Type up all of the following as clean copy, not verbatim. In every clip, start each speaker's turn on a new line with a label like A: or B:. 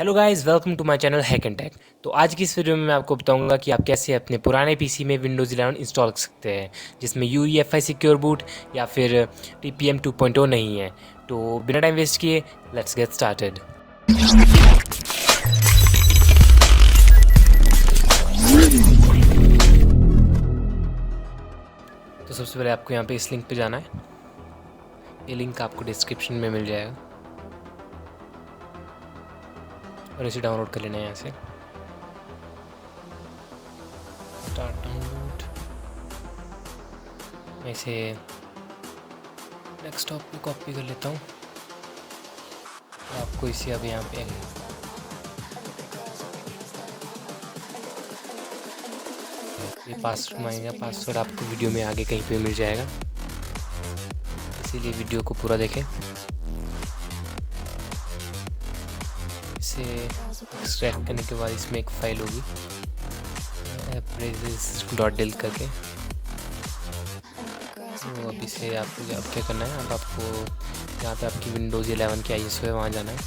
A: Hello guys, welcome to my channel hack and tech. तो आज की इस वीडियो में मैं आपको बताऊंगा कि आप कैसे अपने पुराने पीसी में विंडोज़ 11 इंस्टॉल कर सकते हैं जिसमें UEFI सिक्योर बूट या फिर TPM 2.0 नहीं है। तो बिना टाइम वेस्ट किए लेट्स गेट स्टार्टेड। तो सबसे पहले आपको यहाँ पे इस लिंक पे जाना है। ये लिंक आपको डिस्क्रिप्शन में मिल जाएगा और इसे डाउनलोड कर लेना है। यहाँ से स्टार्ट डाउनलोड, मैं इसे डेस्कटॉप पे कॉपी कर लेता हूँ। आपको इसे अब यहाँ पे ये पासवर्ड मांगेगा, पासवर्ड आपको वीडियो में आगे कहीं पे मिल जाएगा, इसीलिए वीडियो को पूरा देखें। इसे एक्सट्रैक्ट करने के बाद इसमें एक फ़ाइल होगी .del करके। तो अब इसे आपको अब क्या करना है, अब आपको यहाँ पे आपकी विंडोज़ 11 की ISO है, वहाँ जाना है।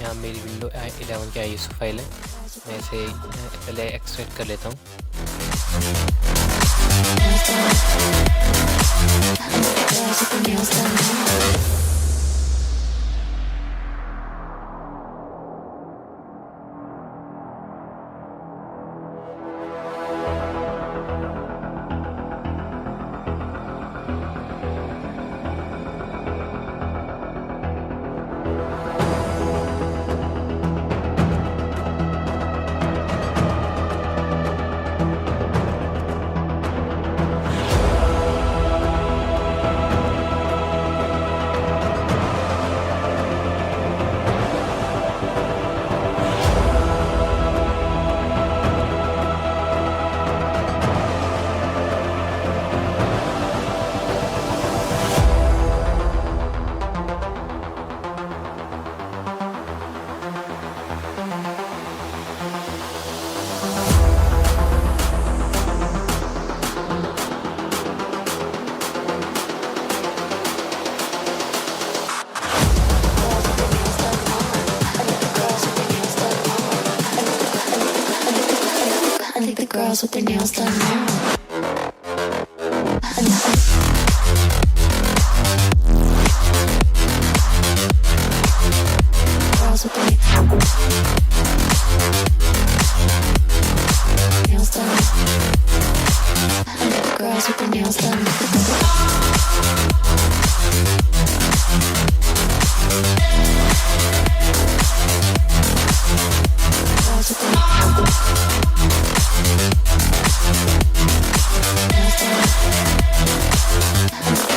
A: यहाँ मेरी विंडो 11 की ISO फाइल है, मैं इसे पहले एक्सट्रैक्ट कर लेता हूँ।
B: I think the girls with their nails done now. Girls with their nails done. I think the girls with their nails done.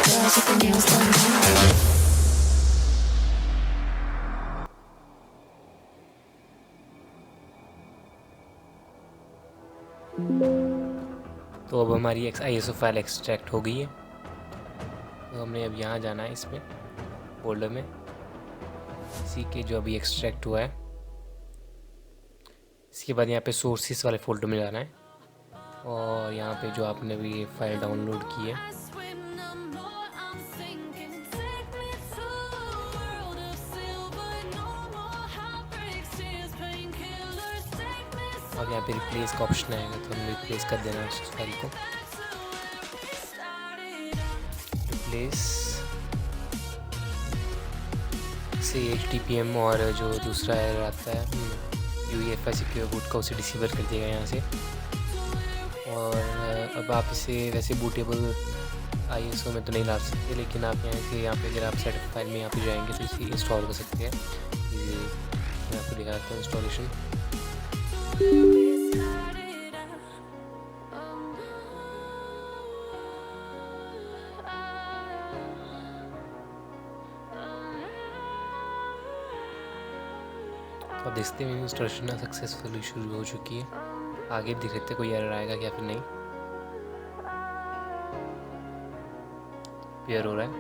B: Girls with their nails done.
A: तो अब हमारी ISO फाइल एक्सट्रैक्ट हो गई है। तो हमने अब यहाँ जाना है, इसमें फोल्डर में इसी के जो अभी एक्सट्रैक्ट हुआ है, इसके बाद यहाँ पे सोर्सेस वाले फोल्डर में जाना है और यहाँ पे जो आपने अभी ये फाइल डाउनलोड की है और यहाँ पे रिप्लेस का ऑप्शन आएगा, तो हमें रिप्लेस कर देना है उस फाइल को। रिप्लेस से एक TPM और जो दूसरा एरर आता है UEFI सिक्योर बूट का, उसे डिसेबल कर दिएगा यहाँ से। और अब आप इसे वैसे बूटेबल ISO में तो नहीं ला सकते, लेकिन आप यहाँ पे अगर आप सेटअप फाइल में यहाँ पे जाएंगे तो इसे इंस्टॉल कर सकते हैं। ये मैं आपको दिखाता हूँ इंस्टॉलेशन। तो आप देखते हैं इंस्टॉलेशन सक्सेसफुली शुरू हो चुकी है। आगे भी दिख रहे थे कोई एरर आएगा क्या, फिर नहीं पेयर हो रहा है।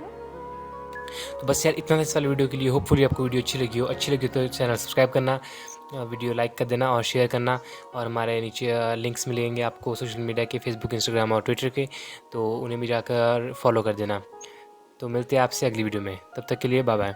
A: तो बस यार इतना था इस वाले वीडियो के लिए। होपफुली आपको वीडियो अच्छी लगी हो तो चैनल सब्सक्राइब करना, वीडियो लाइक कर देना और शेयर करना। और हमारे नीचे लिंक्स मिलेंगे आपको सोशल मीडिया के, फेसबुक, इंस्टाग्राम और ट्विटर के, तो उन्हें भी जाकर फॉलो कर देना। तो मिलते हैं आपसे अगली वीडियो में, तब तक के लिए बाय बाय।